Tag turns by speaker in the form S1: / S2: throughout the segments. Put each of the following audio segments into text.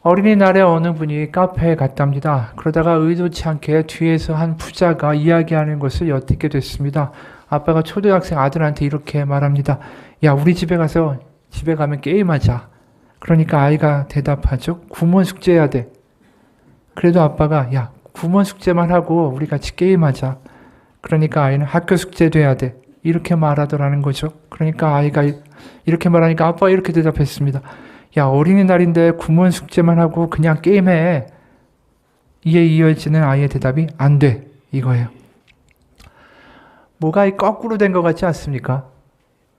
S1: 어린이날에 어느 분이 카페에 갔답니다. 그러다가 의도치 않게 뒤에서 한 부자가 이야기하는 것을 엿듣게 됐습니다. 아빠가 초등학생 아들한테 이렇게 말합니다. 야, 우리 집에 가면 게임하자. 그러니까 아이가 대답하죠. 구몬 숙제해야 돼. 그래도 아빠가 야, 구몬 숙제만 하고 우리 같이 게임하자. 그러니까 아이는 학교 숙제도 해야 돼. 이렇게 말하더라는 거죠. 그러니까 아이가 이렇게 말하니까 아빠가 이렇게 대답했습니다. 야, 어린이날인데 구몬 숙제만 하고 그냥 게임해. 이에 이어지는 아이의 대답이 안 돼. 이거예요. 뭐가 거꾸로 된 것 같지 않습니까?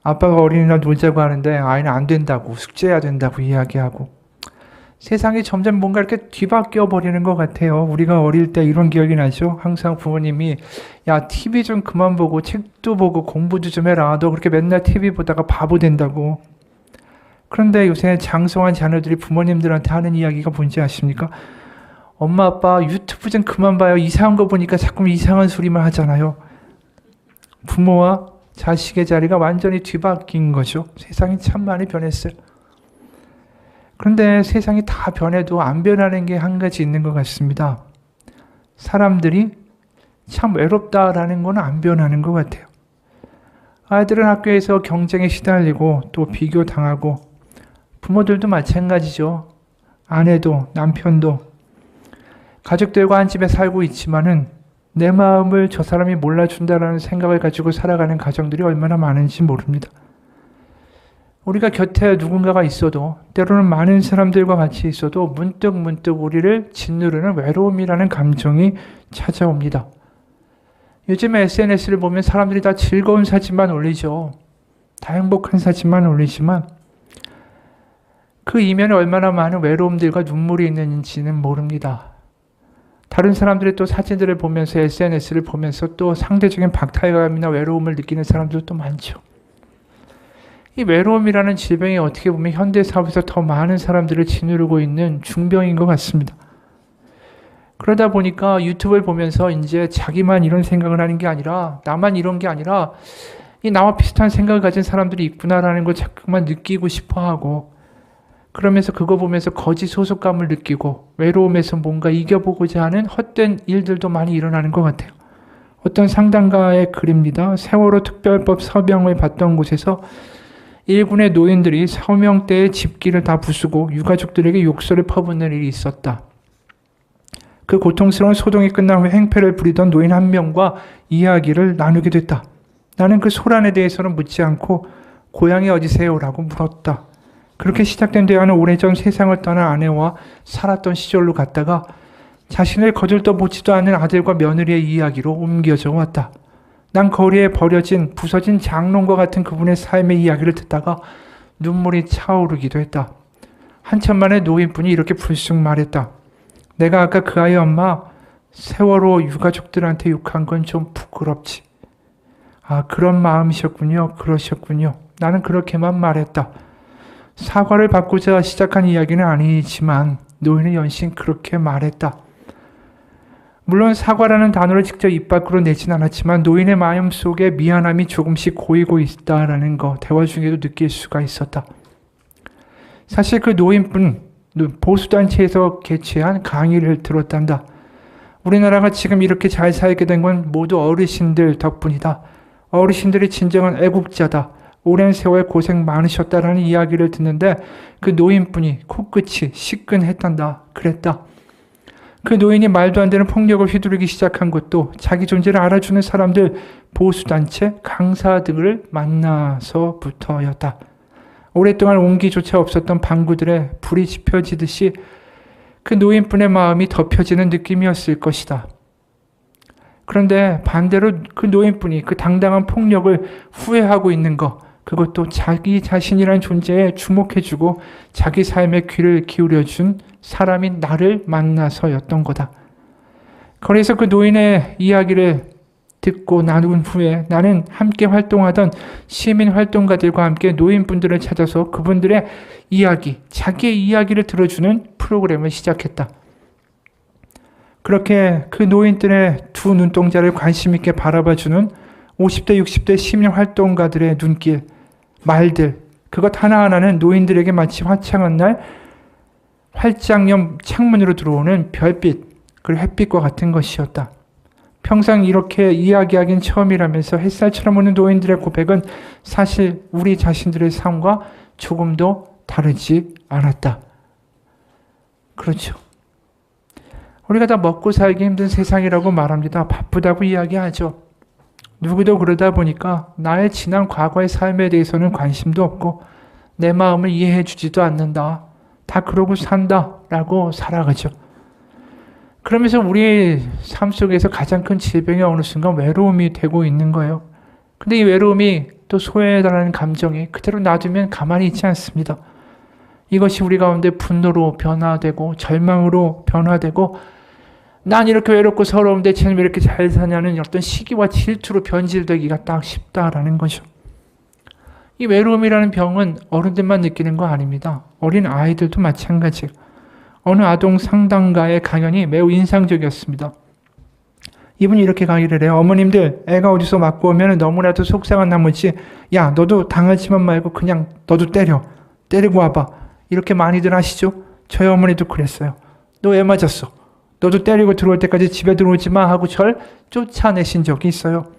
S1: 아빠가 어린이날 놀자고 하는데 아이는 안 된다고, 숙제해야 된다고 이야기하고. 세상이 점점 뭔가 이렇게 뒤바뀌어 버리는 것 같아요. 우리가 어릴 때 이런 기억이 나죠. 항상 부모님이 야, TV 좀 그만 보고 책도 보고 공부도 좀 해라. 너 그렇게 맨날 TV 보다가 바보 된다고. 그런데 요새 장성한 자녀들이 부모님들한테 하는 이야기가 뭔지 아십니까? 엄마 아빠 유튜브 좀 그만 봐요. 이상한 거 보니까 자꾸 이상한 소리만 하잖아요. 부모와 자식의 자리가 완전히 뒤바뀐 거죠. 세상이 참 많이 변했어요. 그런데 세상이 다 변해도 안 변하는 게 한 가지 있는 것 같습니다. 사람들이 참 외롭다라는 건 안 변하는 것 같아요. 아이들은 학교에서 경쟁에 시달리고 또 비교당하고 부모들도 마찬가지죠. 아내도 남편도 가족들과 한 집에 살고 있지만은 내 마음을 저 사람이 몰라준다라는 생각을 가지고 살아가는 가정들이 얼마나 많은지 모릅니다. 우리가 곁에 누군가가 있어도 때로는 많은 사람들과 같이 있어도 문득 우리를 짓누르는 외로움이라는 감정이 찾아옵니다. 요즘 SNS를 보면 사람들이 다 즐거운 사진만 올리죠. 다 행복한 사진만 올리지만 그 이면에 얼마나 많은 외로움들과 눈물이 있는지는 모릅니다. 다른 사람들의 또 사진들을 보면서 SNS를 보면서 또 상대적인 박탈감이나 외로움을 느끼는 사람들도 많죠. 이 외로움이라는 질병이 어떻게 보면 현대사회에서 더 많은 사람들을 짓누르고 있는 중병인 것 같습니다. 그러다 보니까 유튜브를 보면서 이제 자기만 이런 생각을 하는 게 아니라 나만 이런 게 아니라 이 나와 비슷한 생각을 가진 사람들이 있구나라는 걸 자꾸만 느끼고 싶어하고 그러면서 그거 보면서 거짓 소속감을 느끼고 외로움에서 뭔가 이겨보고자 하는 헛된 일들도 많이 일어나는 것 같아요. 어떤 상담가의 글입니다. 세월호 특별법 서명을 받던 곳에서 일군의 노인들이 서명 때의 집기를 다 부수고 유가족들에게 욕설을 퍼붓는 일이 있었다. 그 고통스러운 소동이 끝난 후 행패를 부리던 노인 한 명과 이야기를 나누게 됐다. 나는 그 소란에 대해서는 묻지 않고 고향이 어디세요? 라고 물었다. 그렇게 시작된 대화는 오래전 세상을 떠난 아내와 살았던 시절로 갔다가 자신을 거들떠 보지도 않는 아들과 며느리의 이야기로 옮겨져 왔다. 난 거리에 버려진 부서진 장롱과 같은 그분의 삶의 이야기를 듣다가 눈물이 차오르기도 했다. 한참 만에 노인분이 이렇게 불쑥 말했다. 내가 아까 그 아이 엄마 세월호 유가족들한테 욕한 건 좀 부끄럽지. 아, 그런 마음이셨군요. 그러셨군요. 나는 그렇게만 말했다. 사과를 받고자 시작한 이야기는 아니지만 노인은 연신 그렇게 말했다. 물론 사과라는 단어를 직접 입 밖으로 내진 않았지만 노인의 마음속에 미안함이 조금씩 고이고 있다라는 거 대화 중에도 느낄 수가 있었다. 사실 그 노인분 보수단체에서 개최한 강의를 들었단다. 우리나라가 지금 이렇게 잘 살게 된 건 모두 어르신들 덕분이다. 어르신들이 진정한 애국자다. 오랜 세월 고생 많으셨다라는 이야기를 듣는데 그 노인분이 코끝이 시큰했단다. 그랬다. 그 노인이 말도 안 되는 폭력을 휘두르기 시작한 것도 자기 존재를 알아주는 사람들, 보수단체, 강사 등을 만나서부터였다. 오랫동안 온기조차 없었던 방구들의 불이 지펴지듯이 그 노인분의 마음이 덮여지는 느낌이었을 것이다. 그런데 반대로 그 노인분이 그 당당한 폭력을 후회하고 있는 것, 그것도 자기 자신이란 존재에 주목해주고 자기 삶에 귀를 기울여준 사람인 나를 만나서였던 거다. 그래서 그 노인의 이야기를 듣고 나눈 후에 나는 함께 활동하던 시민 활동가들과 함께 노인분들을 찾아서 그분들의 이야기, 자기의 이야기를 들어주는 프로그램을 시작했다. 그렇게 그 노인들의 두 눈동자를 관심 있게 바라봐주는 50대, 60대 시민 활동가들의 눈길, 말들, 그것 하나하나는 노인들에게 마치 화창한 날 활짝 연 창문으로 들어오는 별빛, 그리고 햇빛과 같은 것이었다. 평생 이렇게 이야기하긴 처음이라면서 햇살처럼 오는 노인들의 고백은 사실 우리 자신들의 삶과 조금도 다르지 않았다. 그렇죠. 우리가 다 먹고 살기 힘든 세상이라고 말합니다. 바쁘다고 이야기하죠. 누구도 그러다 보니까 나의 지난 과거의 삶에 대해서는 관심도 없고 내 마음을 이해해 주지도 않는다. 다 그러고 산다라고 살아가죠. 그러면서 우리의 삶 속에서 가장 큰 질병이 어느 순간 외로움이 되고 있는 거예요. 근데 이 외로움이 또 소외해달라는 감정이 그대로 놔두면 가만히 있지 않습니다. 이것이 우리 가운데 분노로 변화되고 절망으로 변화되고 난 이렇게 외롭고 서러운데 쟤는 왜 이렇게 잘 사냐는 어떤 시기와 질투로 변질되기가 딱 쉽다라는 거죠. 이 외로움이라는 병은 어른들만 느끼는 거 아닙니다. 어린 아이들도 마찬가지예요. 어느 아동 상담가의 강연이 매우 인상적이었습니다. 이분이 이렇게 강의를 해요. 어머님들 애가 어디서 맞고 오면 너무나도 속상한 나머지 야 너도 당하지만 말고 그냥 너도 때리고 와봐. 이렇게 많이들 하시죠? 저희 어머니도 그랬어요. 너 애 맞았어. 너도 때리고 들어올 때까지 집에 들어오지 마 하고 절 쫓아내신 적이 있어요.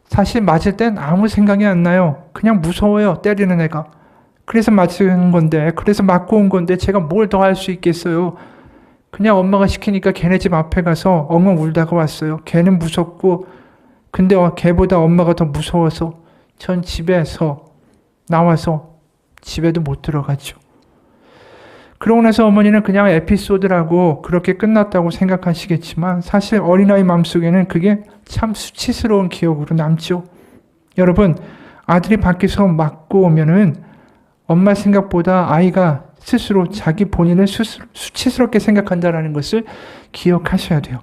S1: 사실 맞을 땐 아무 생각이 안 나요. 그냥 무서워요. 때리는 애가. 그래서 맞은 건데, 그래서 맞고 온 건데 제가 뭘 더 할 수 있겠어요. 그냥 엄마가 시키니까 걔네 집 앞에 가서 엉엉 울다가 왔어요. 걔는 무섭고 근데 걔보다 엄마가 더 무서워서 전 집에서 나와서 집에도 못 들어갔죠. 그러고 나서 어머니는 그냥 에피소드라고 그렇게 끝났다고 생각하시겠지만 사실 어린아이 마음속에는 그게 참 수치스러운 기억으로 남죠. 여러분, 아들이 밖에서 맞고 오면은 엄마 생각보다 아이가 스스로 자기 본인을 수치스럽게 생각한다는 것을 기억하셔야 돼요.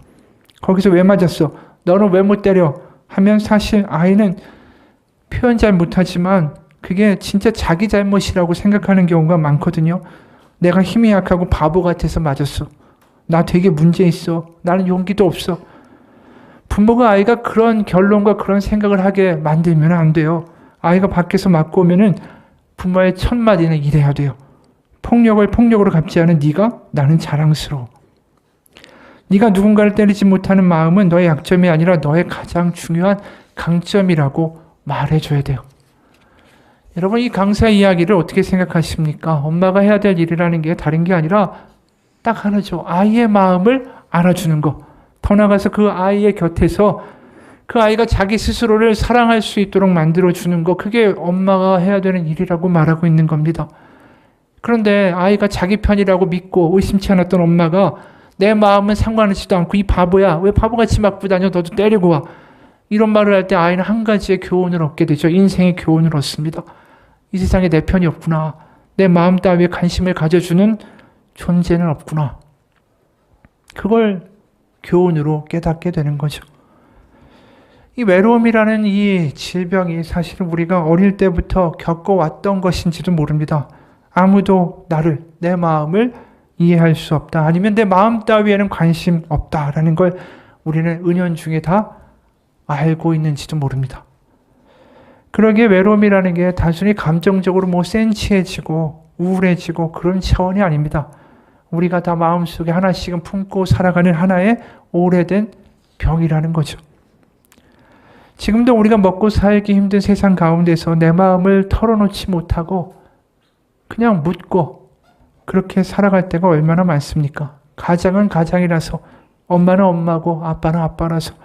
S1: 거기서 왜 맞았어? 너는 왜 못 때려? 하면 사실 아이는 표현 잘 못하지만 그게 진짜 자기 잘못이라고 생각하는 경우가 많거든요. 내가 힘이 약하고 바보 같아서 맞았어. 나 되게 문제 있어. 나는 용기도 없어. 부모가 아이가 그런 결론과 그런 생각을 하게 만들면 안 돼요. 아이가 밖에서 맞고 오면은 부모의 첫 마디는 이래야 돼요. 폭력을 폭력으로 갚지 않은 네가 나는 자랑스러워. 네가 누군가를 때리지 못하는 마음은 너의 약점이 아니라 너의 가장 중요한 강점이라고 말해줘야 돼요. 여러분, 이 강사 이야기를 어떻게 생각하십니까? 엄마가 해야 될 일이라는 게 다른 게 아니라 딱 하나죠. 아이의 마음을 알아주는 거. 더 나아가서 그 아이의 곁에서 그 아이가 자기 스스로를 사랑할 수 있도록 만들어주는 거. 그게 엄마가 해야 되는 일이라고 말하고 있는 겁니다. 그런데 아이가 자기 편이라고 믿고 의심치 않았던 엄마가 내 마음은 상관하지도 않고 이 바보야. 왜 바보같이 맞고 다녀? 너도 때리고 와. 이런 말을 할 때 아이는 한 가지의 교훈을 얻게 되죠. 인생의 교훈을 얻습니다. 이 세상에 내 편이 없구나. 내 마음 따위에 관심을 가져주는 존재는 없구나. 그걸 교훈으로 깨닫게 되는 거죠. 이 외로움이라는 이 질병이 사실은 우리가 어릴 때부터 겪어왔던 것인지도 모릅니다. 아무도 나를, 내 마음을 이해할 수 없다. 아니면 내 마음 따위에는 관심 없다라는 걸 우리는 은연중에 다 알고 있는지도 모릅니다. 그러기에 외로움이라는 게 단순히 감정적으로 센치해지고 우울해지고 그런 차원이 아닙니다. 우리가 다 마음속에 하나씩은 품고 살아가는 하나의 오래된 병이라는 거죠. 지금도 우리가 먹고 살기 힘든 세상 가운데서 내 마음을 털어놓지 못하고 그냥 묻고 그렇게 살아갈 때가 얼마나 많습니까? 가장은 가장이라서, 엄마는 엄마고 아빠는 아빠라서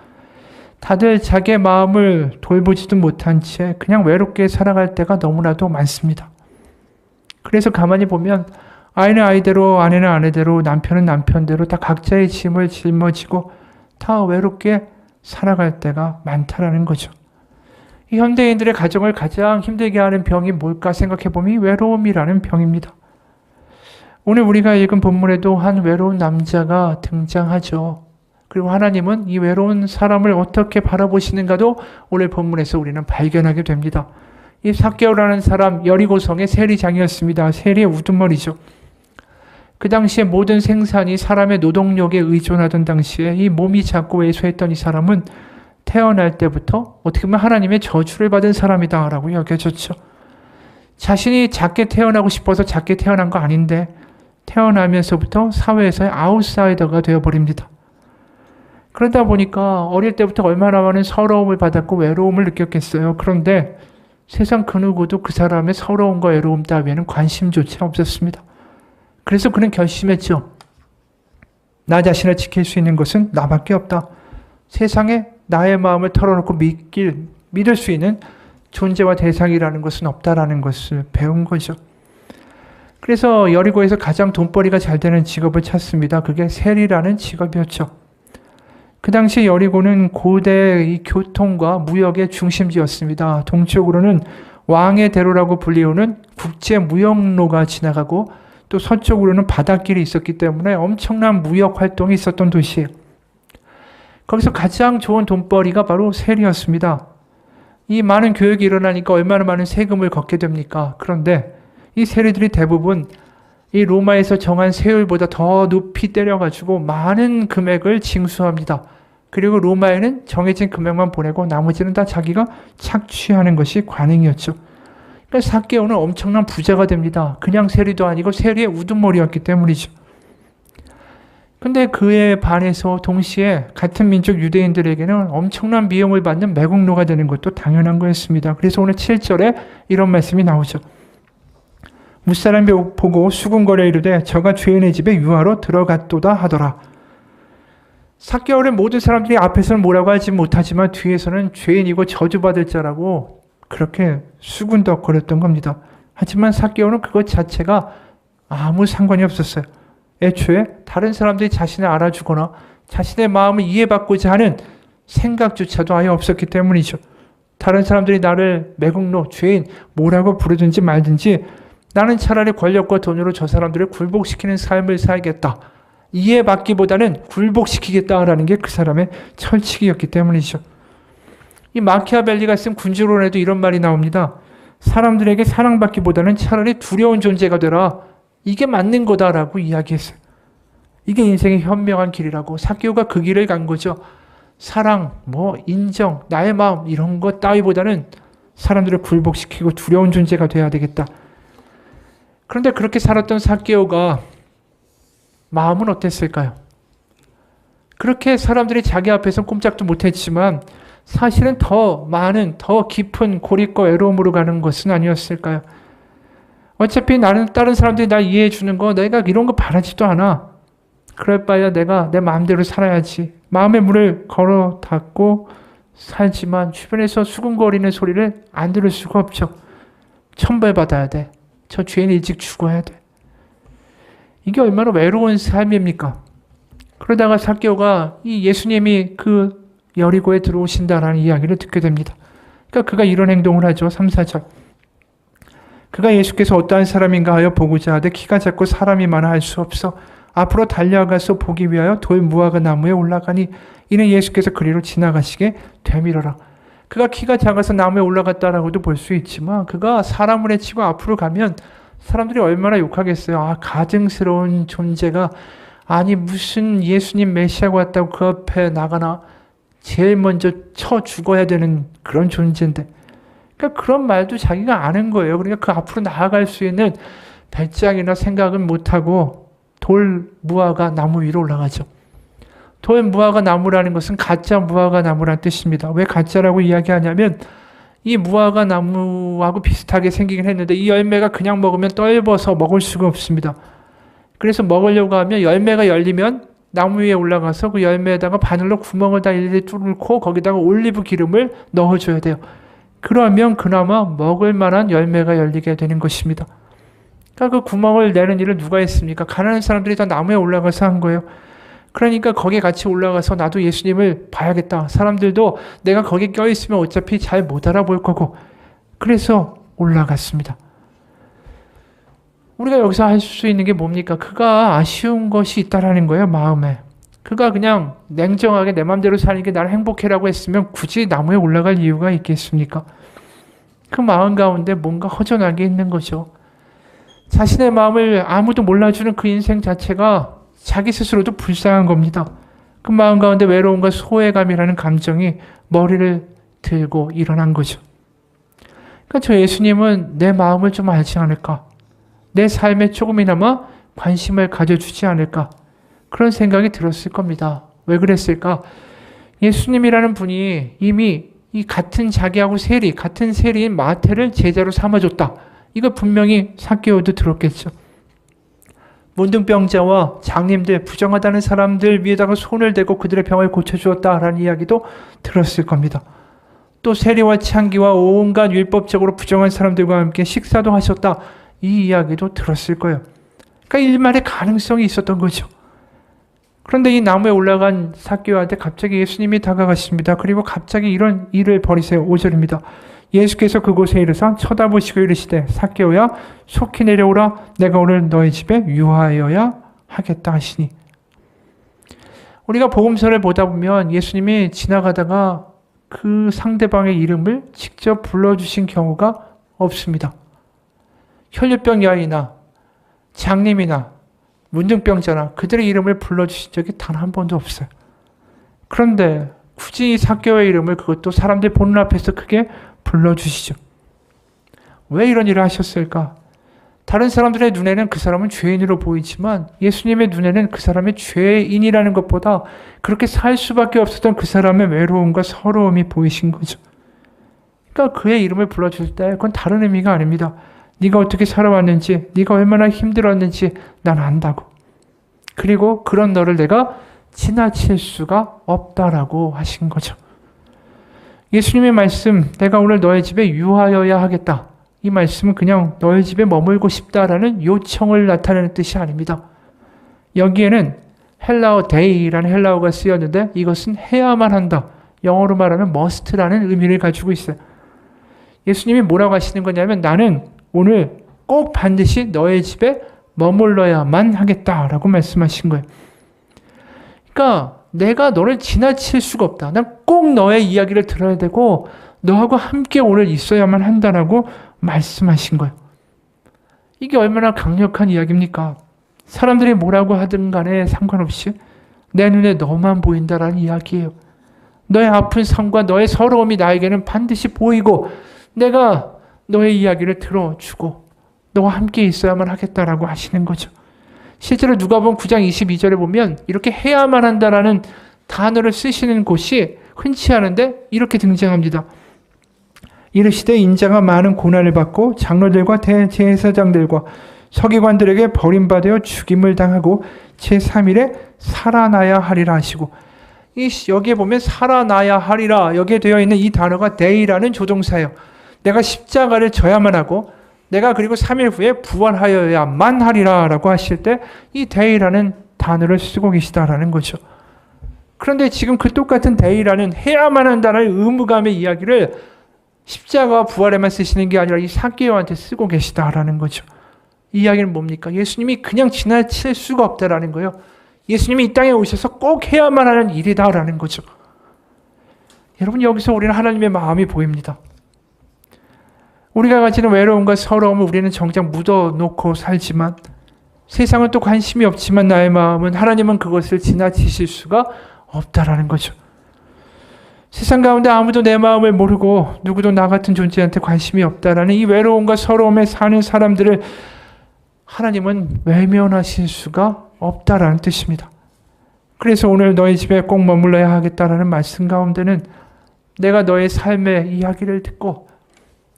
S1: 다들 자기의 마음을 돌보지도 못한 채 그냥 외롭게 살아갈 때가 너무나도 많습니다. 그래서 가만히 보면 아이는 아이대로, 아내는 아내대로, 남편은 남편대로 다 각자의 짐을 짊어지고 다 외롭게 살아갈 때가 많다라는 거죠. 이 현대인들의 가정을 가장 힘들게 하는 병이 뭘까 생각해보면 이 외로움이라는 병입니다. 오늘 우리가 읽은 본문에도 한 외로운 남자가 등장하죠. 그리고 하나님은 이 외로운 사람을 어떻게 바라보시는가도 오늘 본문에서 우리는 발견하게 됩니다. 이 삭개오라는 사람, 여리고성의 세리장이었습니다. 세리의 우두머리죠. 그 당시에 모든 생산이 사람의 노동력에 의존하던 당시에 이 몸이 작고 왜소했던 이 사람은 태어날 때부터 어떻게 보면 하나님의 저주를 받은 사람이다라고 여겨졌죠. 자신이 작게 태어나고 싶어서 작게 태어난 거 아닌데 태어나면서부터 사회에서의 아웃사이더가 되어버립니다. 그러다 보니까 어릴 때부터 얼마나 많은 서러움을 받았고 외로움을 느꼈겠어요. 그런데 세상 그 누구도 그 사람의 서러움과 외로움 따위에는 관심조차 없었습니다. 그래서 그는 결심했죠. 나 자신을 지킬 수 있는 것은 나밖에 없다. 세상에 나의 마음을 털어놓고 믿을 수 있는 존재와 대상이라는 것은 없다라는 것을 배운 거죠. 그래서 여리고에서 가장 돈벌이가 잘 되는 직업을 찾습니다. 그게 세리라는 직업이었죠. 그 당시 여리고는 고대의 교통과 무역의 중심지였습니다. 동쪽으로는 왕의 대로라고 불리우는 국제 무역로가 지나가고 또 서쪽으로는 바닷길이 있었기 때문에 엄청난 무역 활동이 있었던 도시예요. 거기서 가장 좋은 돈벌이가 바로 세리였습니다. 이 많은 교역이 일어나니까 얼마나 많은 세금을 걷게 됩니까? 그런데 이 세리들이 대부분 이 로마에서 정한 세율보다 더 높이 때려가지고 많은 금액을 징수합니다. 그리고 로마에는 정해진 금액만 보내고 나머지는 다 자기가 착취하는 것이 관행이었죠. 그러니까 삭개오는 엄청난 부자가 됩니다. 그냥 세리도 아니고 세리의 우두머리였기 때문이죠. 근데 그에 반해서 동시에 같은 민족 유대인들에게는 엄청난 비용을 받는 매국노가 되는 것도 당연한 거였습니다. 그래서 오늘 7절에 이런 말씀이 나오죠. 무사람이 보고 수군거려 이르되 저가 죄인의 집에 유하로 들어갔도다 하더라. 삭개오는 모든 사람들이 앞에서는 뭐라고 하지 못하지만 뒤에서는 죄인이고 저주받을 자라고 그렇게 수군덕거렸던 겁니다. 하지만 삭개오는 그것 자체가 아무 상관이 없었어요. 애초에 다른 사람들이 자신을 알아주거나 자신의 마음을 이해받고자 하는 생각조차도 아예 없었기 때문이죠. 다른 사람들이 나를 매국노, 죄인, 뭐라고 부르든지 말든지 나는 차라리 권력과 돈으로 저 사람들을 굴복시키는 삶을 살겠다. 이해받기보다는 굴복시키겠다라는 게 그 사람의 철칙이었기 때문이죠. 이 마키아벨리가 쓴 군주론에도 이런 말이 나옵니다. 사람들에게 사랑받기보다는 차라리 두려운 존재가 되라. 이게 맞는 거다라고 이야기했어요. 이게 인생의 현명한 길이라고. 삭개오가 그 길을 간 거죠. 사랑, 인정, 나의 마음 이런 것 따위보다는 사람들을 굴복시키고 두려운 존재가 돼야 되겠다. 그런데 그렇게 살았던 삭개오가 마음은 어땠을까요? 그렇게 사람들이 자기 앞에서 꼼짝도 못했지만 사실은 더 많은, 더 깊은 고립과 외로움으로 가는 것은 아니었을까요? 어차피 나는 다른 사람들이 날 이해해 주는 거 내가 이런 거 바라지도 않아. 그럴 바에야 내가 내 마음대로 살아야지. 마음의 문을 걸어 닫고 살지만 주변에서 수군거리는 소리를 안 들을 수가 없죠. 천벌받아야 돼. 저 죄인 일찍 죽어야 돼. 이게 얼마나 외로운 삶입니까? 그러다가 삭개오가 이 예수님이 그 여리고에 들어오신다라는 이야기를 듣게 됩니다. 그러니까 그가 이런 행동을 하죠. 3, 4절. 그가 예수께서 어떠한 사람인가 하여 보고자 하되 키가 작고 사람이 많아 할 수 없어 앞으로 달려가서 보기 위하여 돌 무화과 나무에 올라가니 이는 예수께서 그리로 지나가시게 되밀어라. 그가 키가 작아서 나무에 올라갔다라고도 볼 수 있지만 그가 사람을 해치고 앞으로 가면 사람들이 얼마나 욕하겠어요. 가증스러운 존재가 아니 무슨 예수님 메시아가 왔다고 그 앞에 나가나 제일 먼저 쳐 죽어야 되는 그런 존재인데 그러니까 그런 말도 자기가 아는 거예요. 그러니까 그 앞으로 나아갈 수 있는 배짱이나 생각은 못하고 돌 무화과 나무 위로 올라가죠. 돌 무화과 나무라는 것은 가짜 무화과 나무라는 뜻입니다. 왜 가짜라고 이야기하냐면 이 무화과 나무하고 비슷하게 생기긴 했는데 이 열매가 그냥 먹으면 떫어서 먹을 수가 없습니다. 그래서 먹으려고 하면 열매가 열리면 나무 위에 올라가서 그 열매에다가 바늘로 구멍을 다 일일이 뚫고 거기다가 올리브 기름을 넣어줘야 돼요. 그러면 그나마 먹을 만한 열매가 열리게 되는 것입니다. 그러니까 그 구멍을 내는 일을 누가 했습니까? 가난한 사람들이 다 나무에 올라가서 한 거예요. 그러니까 거기에 같이 올라가서 나도 예수님을 봐야겠다. 사람들도 내가 거기에 껴있으면 어차피 잘 못 알아볼 거고 그래서 올라갔습니다. 우리가 여기서 할 수 있는 게 뭡니까? 그가 아쉬운 것이 있다라는 거예요. 마음에. 그가 그냥 냉정하게 내 마음대로 사는 게 나를 행복해라고 했으면 굳이 나무에 올라갈 이유가 있겠습니까? 그 마음 가운데 뭔가 허전한 게 있는 거죠. 자신의 마음을 아무도 몰라주는 그 인생 자체가 자기 스스로도 불쌍한 겁니다. 그 마음 가운데 외로움과 소외감이라는 감정이 머리를 들고 일어난 거죠. 그러니까 저 예수님은 내 마음을 좀 알지 않을까? 내 삶에 조금이나마 관심을 가져주지 않을까? 그런 생각이 들었을 겁니다. 왜 그랬을까? 예수님이라는 분이 이미 이 같은 자기하고 같은 세리인 마태를 제자로 삼아줬다. 이거 분명히 삭개오도 들었겠죠. 문둥병자와 장님들, 부정하다는 사람들 위에다가 손을 대고 그들의 병을 고쳐주었다라는 이야기도 들었을 겁니다. 또 세리와 창기와 온갖 율법적으로 부정한 사람들과 함께 식사도 하셨다. 이 이야기도 들었을 거예요. 그러니까 일말의 가능성이 있었던 거죠. 그런데 이 나무에 올라간 삭개오한테 갑자기 예수님이 다가가십니다. 그리고 갑자기 이런 일을 벌이세요. 5절입니다. 예수께서 그곳에 이르사 쳐다보시고 이르시되 삭개오야 속히 내려오라 내가 오늘 너희 집에 유하여야 하겠다 하시니. 우리가 복음서를 보다 보면 예수님이 지나가다가 그 상대방의 이름을 직접 불러주신 경우가 없습니다. 혈류병 여인이나 장님이나 문둥병자나 그들의 이름을 불러주신 적이 단 한 번도 없어요. 그런데 굳이 이 삭개오의 이름을 그것도 사람들 보는 앞에서 크게 불러주시죠. 왜 이런 일을 하셨을까? 다른 사람들의 눈에는 그 사람은 죄인으로 보이지만 예수님의 눈에는 그 사람의 죄인이라는 것보다 그렇게 살 수밖에 없었던 그 사람의 외로움과 서러움이 보이신 거죠. 그러니까 그의 이름을 불러줄 때 그건 다른 의미가 아닙니다. 네가 어떻게 살아왔는지, 네가 얼마나 힘들었는지 난 안다고. 그리고 그런 너를 내가 지나칠 수가 없다라고 하신 거죠. 예수님의 말씀, 내가 오늘 너의 집에 유하여야 하겠다. 이 말씀은 그냥 너의 집에 머물고 싶다라는 요청을 나타내는 뜻이 아닙니다. 여기에는 헬라어 데이라는 헬라어가 쓰였는데 이것은 해야만 한다. 영어로 말하면 must라는 의미를 가지고 있어요. 예수님이 뭐라고 하시는 거냐면 나는 오늘 꼭 반드시 너의 집에 머물러야만 하겠다라고 말씀하신 거예요. 그러니까 내가 너를 지나칠 수가 없다. 난 꼭 너의 이야기를 들어야 되고 너하고 함께 오늘 있어야만 한다라고 말씀하신 거예요. 이게 얼마나 강력한 이야기입니까? 사람들이 뭐라고 하든 간에 상관없이 내 눈에 너만 보인다라는 이야기예요. 너의 아픈 삶과 너의 서러움이 나에게는 반드시 보이고 내가 너의 이야기를 들어주고 너와 함께 있어야만 하겠다라고 하시는 거죠. 실제로 누가복음 9장 22절에 보면 이렇게 해야만 한다라는 단어를 쓰시는 곳이 흔치 않은데 이렇게 등장합니다. 이르시되 인자가 많은 고난을 받고 장로들과 대제사장들과 서기관들에게 버림받아 죽임을 당하고 제3일에 살아나야 하리라 하시고, 여기에 보면 살아나야 하리라 여기에 되어 있는 이 단어가 데이라는 조동사예요. 내가 십자가를 져야만 하고 내가 그리고 3일 후에 부활하여야만 하리라 라고 하실 때 이 데이라는 단어를 쓰고 계시다라는 거죠. 그런데 지금 그 똑같은 데이라는 해야만 한다는 의무감의 이야기를 십자가와 부활에만 쓰시는 게 아니라 이 삭개오한테 쓰고 계시다라는 거죠. 이 이야기는 뭡니까? 예수님이 그냥 지나칠 수가 없다라는 거예요. 예수님이 이 땅에 오셔서 꼭 해야만 하는 일이다라는 거죠. 여러분, 여기서 우리는 하나님의 마음이 보입니다. 우리가 가지는 외로움과 서러움을 우리는 정작 묻어놓고 살지만 세상은 또 관심이 없지만 나의 마음은 하나님은 그것을 지나치실 수가 없다라는 거죠. 세상 가운데 아무도 내 마음을 모르고 누구도 나 같은 존재한테 관심이 없다라는 이 외로움과 서러움에 사는 사람들을 하나님은 외면하실 수가 없다라는 뜻입니다. 그래서 오늘 너희 집에 꼭 머물러야 하겠다라는 말씀 가운데는 내가 너의 삶의 이야기를 듣고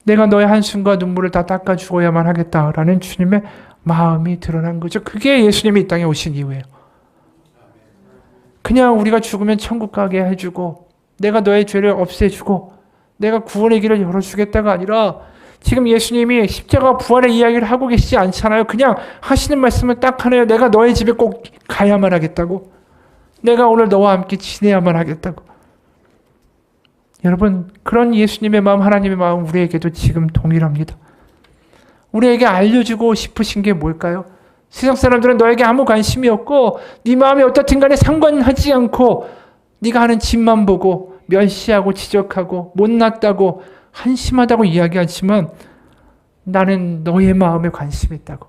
S1: 내가 너의 한숨과 눈물을 다 닦아 주어야만 하겠다라는 주님의 마음이 드러난 거죠. 그게 예수님이 이 땅에 오신 이유예요. 그냥 우리가 죽으면 천국 가게 해주고 내가 너의 죄를 없애주고 내가 구원의 길을 열어주겠다가 아니라 지금 예수님이 십자가 부활의 이야기를 하고 계시지 않잖아요. 그냥 하시는 말씀은 딱 하나예요. 내가 너의 집에 꼭 가야만 하겠다고. 내가 오늘 너와 함께 지내야만 하겠다고. 여러분, 그런 예수님의 마음, 하나님의 마음 우리에게도 지금 동일합니다. 우리에게 알려주고 싶으신 게 뭘까요? 세상 사람들은 너에게 아무 관심이 없고 네 마음이 어떻든 간에 상관하지 않고 네가 하는 짓만 보고 멸시하고 지적하고 못났다고 한심하다고 이야기하지만 나는 너의 마음에 관심이 있다고.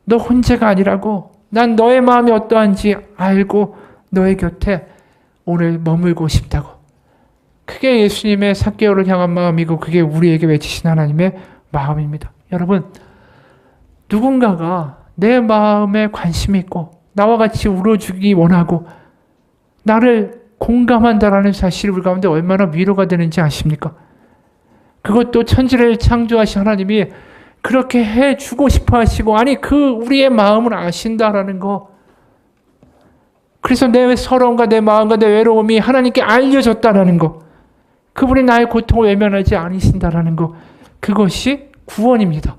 S1: 너 혼자가 아니라고. 난 너의 마음이 어떠한지 알고 너의 곁에 오늘 머물고 싶다고. 그게 예수님의 삭개오를 향한 마음이고 그게 우리에게 외치신 하나님의 마음입니다. 여러분, 누군가가 내 마음에 관심이 있고 나와 같이 울어주기 원하고 나를 공감한다라는 사실이 우리 가운데 얼마나 위로가 되는지 아십니까? 그것도 천지를 창조하신 하나님이 그렇게 해주고 싶어 하시고, 아니 그 우리의 마음을 아신다라는 거. 그래서 내 서러움과 내 마음과 내 외로움이 하나님께 알려졌다라는 거. 그분이 나의 고통을 외면하지 않으신다라는 거. 그것이 구원입니다.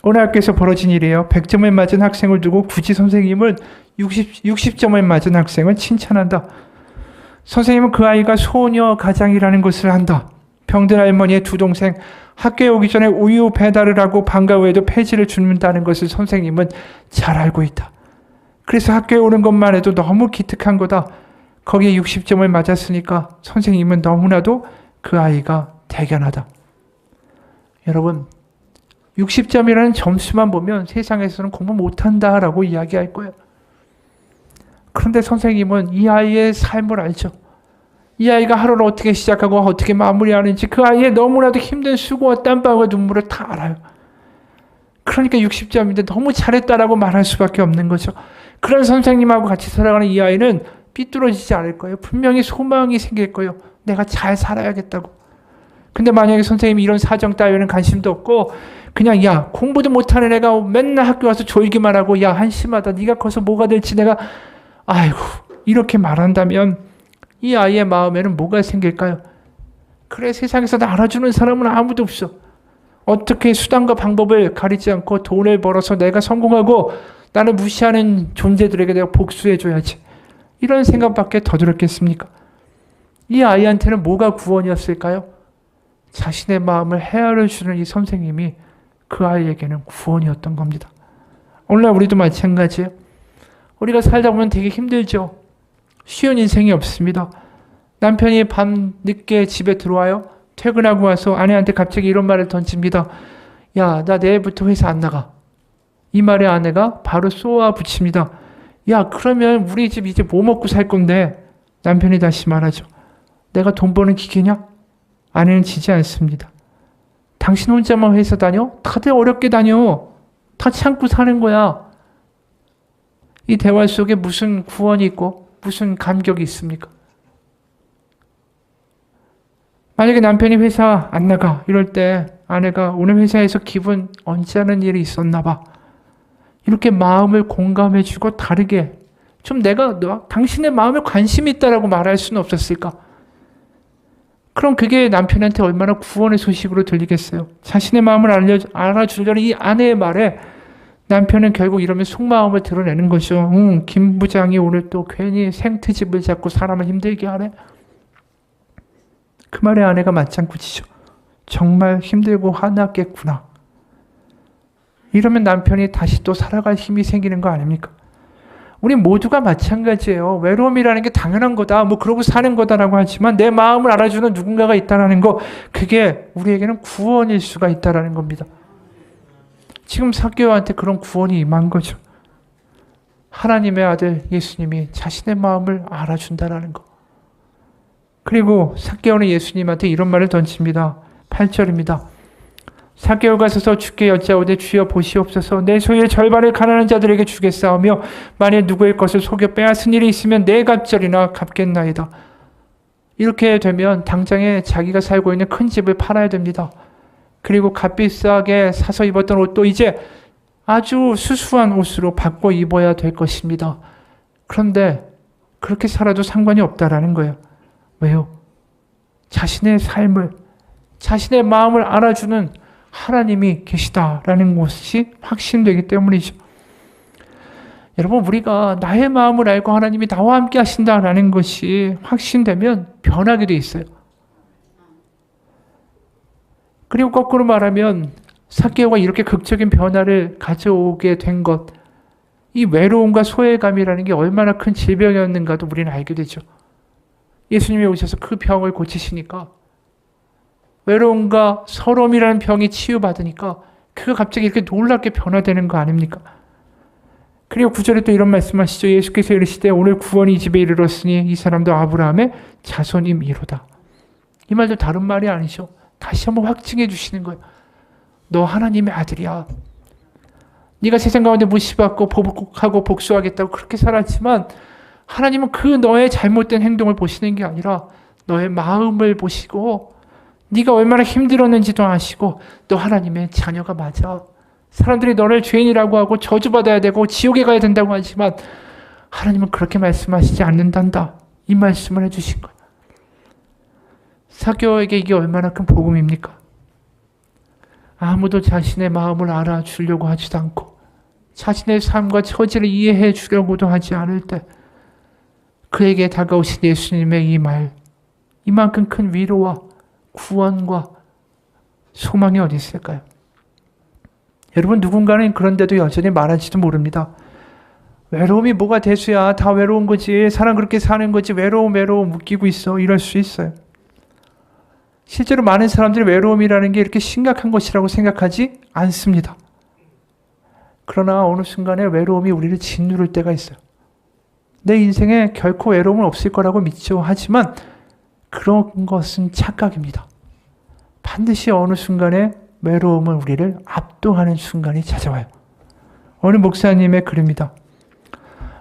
S1: 오늘 학교에서 벌어진 일이에요. 100점을 맞은 학생을 두고 굳이 선생님은 60점을 맞은 학생을 칭찬한다. 선생님은 그 아이가 소녀 가장이라는 것을 안다. 병든 할머니의 두 동생 학교에 오기 전에 우유 배달을 하고 방과 후에도 폐지를 준다는 것을 선생님은 잘 알고 있다. 그래서 학교에 오는 것만 해도 너무 기특한 거다. 거기에 60점을 맞았으니까 선생님은 너무나도 그 아이가 대견하다. 여러분, 60점이라는 점수만 보면 세상에서는 공부 못한다라고 이야기할 거예요. 그런데 선생님은 이 아이의 삶을 알죠. 이 아이가 하루를 어떻게 시작하고 어떻게 마무리하는지, 그 아이의 너무나도 힘든 수고와 땀방울과 눈물을 다 알아요. 그러니까 60점인데 너무 잘했다라고 말할 수밖에 없는 거죠. 그런 선생님하고 같이 살아가는 이 아이는 삐뚤어지지 않을 거예요. 분명히 소망이 생길 거예요. 내가 잘 살아야겠다고. 근데 만약에 선생님이 이런 사정 따위는 관심도 없고 그냥 야 공부도 못하는 애가 맨날 학교 와서 졸기만 하고 야 한심하다. 네가 커서 뭐가 될지 내가 아이고 이렇게 말한다면 이 아이의 마음에는 뭐가 생길까요? 그래, 세상에서 나 알아주는 사람은 아무도 없어. 어떻게 수단과 방법을 가리지 않고 돈을 벌어서 내가 성공하고 나를 무시하는 존재들에게 내가 복수해줘야지. 이런 생각밖에 더 들었겠습니까? 이 아이한테는 뭐가 구원이었을까요? 자신의 마음을 헤아려주는 이 선생님이 그 아이에게는 구원이었던 겁니다. 오늘날 우리도 마찬가지예요. 우리가 살다 보면 되게 힘들죠. 쉬운 인생이 없습니다. 남편이 밤 늦게 집에 들어와요. 퇴근하고 와서 아내한테 갑자기 이런 말을 던집니다. 야, 나 내일부터 회사 안 나가. 이 말에 아내가 바로 쏘아 붙입니다. 야, 그러면 우리 집 이제 뭐 먹고 살 건데? 남편이 다시 말하죠. 내가 돈 버는 기계냐? 아내는 지지 않습니다. 당신 혼자만 회사 다녀? 다들 어렵게 다녀. 다 참고 사는 거야. 이 대화 속에 무슨 구원이 있고 무슨 감격이 있습니까? 만약에 남편이 회사 안 나가 이럴 때 아내가 오늘 회사에서 기분 언짢은 일이 있었나 봐. 이렇게 마음을 공감해주고 다르게 좀 내가 당신의 마음에 관심이 있다라고 말할 수는 없었을까? 그럼 그게 남편한테 얼마나 구원의 소식으로 들리겠어요? 자신의 마음을 알아주려는 이 아내의 말에 남편은 결국 이러면 속마음을 드러내는 거죠. 김 부장이 오늘 또 괜히 생트집을 잡고 사람을 힘들게 하네. 그 말에 아내가 맞장구 치죠. 정말 힘들고 화났겠구나. 이러면 남편이 다시 또 살아갈 힘이 생기는 거 아닙니까? 우리 모두가 마찬가지예요. 외로움이라는 게 당연한 거다. 뭐 그러고 사는 거다라고 하지만 내 마음을 알아주는 누군가가 있다는 거, 그게 우리에게는 구원일 수가 있다는 겁니다. 지금 삭개오한테 그런 구원이 임한 거죠. 하나님의 아들 예수님이 자신의 마음을 알아준다는 거. 그리고 삭개오는 예수님한테 이런 말을 던집니다. 8절입니다. 삭개오가 서서 주께 여짜오되 주여 보시옵소서. 내 소유의 절반을 가난한 자들에게 주겠사오며 만일 누구의 것을 속여 빼앗은 일이 있으면 내 갑절이나 갚겠나이다. 이렇게 되면 당장에 자기가 살고 있는 큰 집을 팔아야 됩니다. 그리고 값비싸게 사서 입었던 옷도 이제 아주 수수한 옷으로 바꿔 입어야 될 것입니다. 그런데 그렇게 살아도 상관이 없다라는 거예요. 왜요? 자신의 삶을, 자신의 마음을 알아주는 하나님이 계시다라는 것이 확신되기 때문이죠. 여러분, 우리가 나의 마음을 알고 하나님이 나와 함께 하신다라는 것이 확신되면 변하게 돼 있어요. 그리고 거꾸로 말하면 삭개오가 이렇게 극적인 변화를 가져오게 된 것, 이 외로움과 소외감이라는 게 얼마나 큰 질병이었는가도 우리는 알게 되죠. 예수님이 오셔서 그 병을 고치시니까, 외로움과 서러움이라는 병이 치유받으니까 그가 갑자기 이렇게 놀랍게 변화되는 거 아닙니까? 그리고 9절에 또 이런 말씀하시죠. 예수께서 이르시되 오늘 구원이 이 집에 이르렀으니 이 사람도 아브라함의 자손임이로다. 이 말도 다른 말이 아니죠. 다시 한번 확증해 주시는 거예요. 너 하나님의 아들이야. 네가 세상 가운데 무시받고 보복하고 복수하겠다고 그렇게 살았지만 하나님은 그 너의 잘못된 행동을 보시는 게 아니라 너의 마음을 보시고 네가 얼마나 힘들었는지도 아시고 너 하나님의 자녀가 맞아. 사람들이 너를 죄인이라고 하고 저주받아야 되고 지옥에 가야 된다고 하지만 하나님은 그렇게 말씀하시지 않는단다. 이 말씀을 해주신 거야. 사교에게 이게 얼마나 큰 복음입니까? 아무도 자신의 마음을 알아주려고 하지도 않고 자신의 삶과 처지를 이해해 주려고도 하지 않을 때 그에게 다가오신 예수님의 이 말, 이만큼 큰 위로와 구원과 소망이 어디 있을까요? 여러분, 누군가는 그런데도 여전히 말할지도 모릅니다. 외로움이 뭐가 대수야. 다 외로운 거지. 사람 그렇게 사는 거지. 외로움 웃기고 있어. 이럴 수 있어요. 실제로 많은 사람들이 외로움이라는 게 이렇게 심각한 것이라고 생각하지 않습니다. 그러나 어느 순간에 외로움이 우리를 짓누를 때가 있어요. 내 인생에 결코 외로움은 없을 거라고 믿죠. 하지만 그런 것은 착각입니다. 반드시 어느 순간에 외로움은 우리를 압도하는 순간이 찾아와요. 어느 목사님의 글입니다.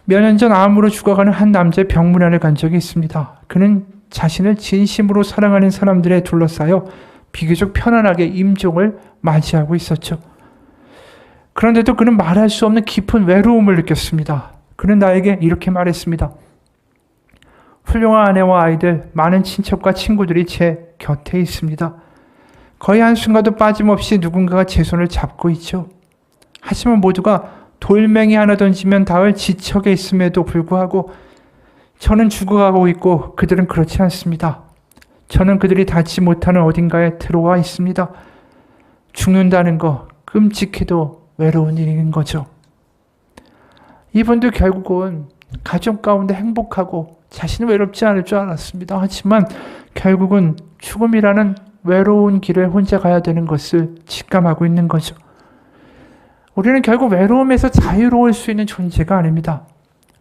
S1: 몇 년 전 암으로 죽어가는 한 남자의 병문안을 간 적이 있습니다. 그는 자신을 진심으로 사랑하는 사람들에 둘러싸여 비교적 편안하게 임종을 맞이하고 있었죠. 그런데도 그는 말할 수 없는 깊은 외로움을 느꼈습니다. 그는 나에게 이렇게 말했습니다. 훌륭한 아내와 아이들, 많은 친척과 친구들이 제 곁에 있습니다. 거의 한순간도 빠짐없이 누군가가 제 손을 잡고 있죠. 하지만 모두가 돌멩이 하나 던지면 닿을 지척에 있음에도 불구하고 저는 죽어가고 있고 그들은 그렇지 않습니다. 저는 그들이 닿지 못하는 어딘가에 들어와 있습니다. 죽는다는 거 끔찍해도 외로운 일인 거죠. 이분도 결국은 가정 가운데 행복하고 자신은 외롭지 않을 줄 알았습니다. 하지만 결국은 죽음이라는 외로운 길을 혼자 가야 되는 것을 직감하고 있는 거죠. 우리는 결국 외로움에서 자유로울 수 있는 존재가 아닙니다.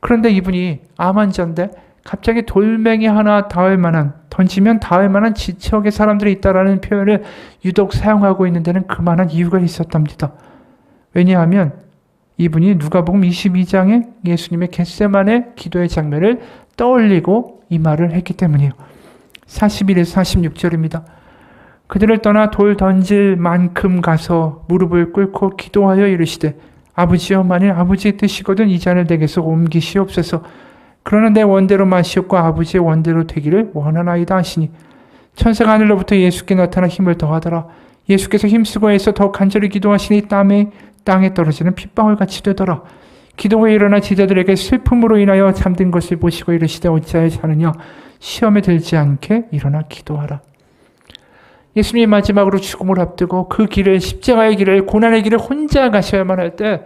S1: 그런데 이분이 암 환자인데 갑자기 돌멩이 하나 던지면 닿을 만한 지척에 사람들이 있다라는 표현을 유독 사용하고 있는 데는 그만한 이유가 있었답니다. 왜냐하면 이분이 누가복음 22장에 예수님의 겟세마네 기도의 장면을 떠올리고 이 말을 했기 때문이에요. 41에서 46절입니다. 그들을 떠나 돌 던질 만큼 가서 무릎을 꿇고 기도하여 이르시되 아버지여, 만일 아버지의 뜻이거든 이 잔을 내게서 옮기시옵소서. 그러나 내 원대로 마시옵고 아버지의 원대로 되기를 원하나이다 하시니 천사가 하늘로부터 예수께 나타나 힘을 더하더라. 예수께서 힘쓰고 애써 더 간절히 기도하시니 땅에 떨어지는 핏방울같이 되더라. 기도 후에 일어나 제자들에게 슬픔으로 인하여 잠든 것을 보시고 이르시되 어찌하여 자느냐. 시험에 들지 않게 일어나 기도하라. 예수님이 마지막으로 죽음을 앞두고 그 길을, 십자가의 길을, 고난의 길을 혼자 가셔야만 할 때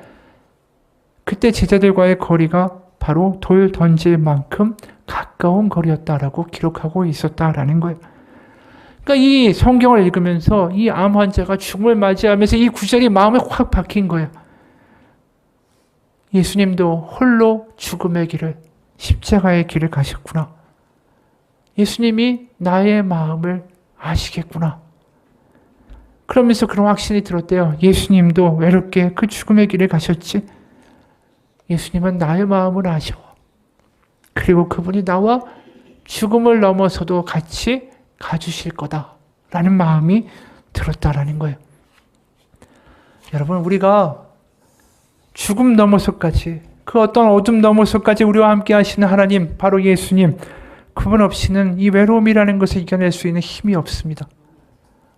S1: 그때 제자들과의 거리가 바로 돌 던질 만큼 가까운 거리였다라고 기록하고 있었다라는 거예요. 그러니까 이 성경을 읽으면서 이 암 환자가 죽음을 맞이하면서 이 구절이 마음에 확 박힌 거예요. 예수님도 홀로 죽음의 길을, 십자가의 길을 가셨구나. 예수님이 나의 마음을 아시겠구나. 그러면서 그런 확신이 들었대요. 예수님도 외롭게 그 죽음의 길을 가셨지. 예수님은 나의 마음을 아셔. 그리고 그분이 나와 죽음을 넘어서도 같이 가주실 거다라는 마음이 들었다라는 거예요. 여러분, 우리가 죽음 넘어서까지, 그 어떤 어둠 넘어서까지 우리와 함께 하시는 하나님, 바로 예수님, 그분 없이는 이 외로움이라는 것을 이겨낼 수 있는 힘이 없습니다.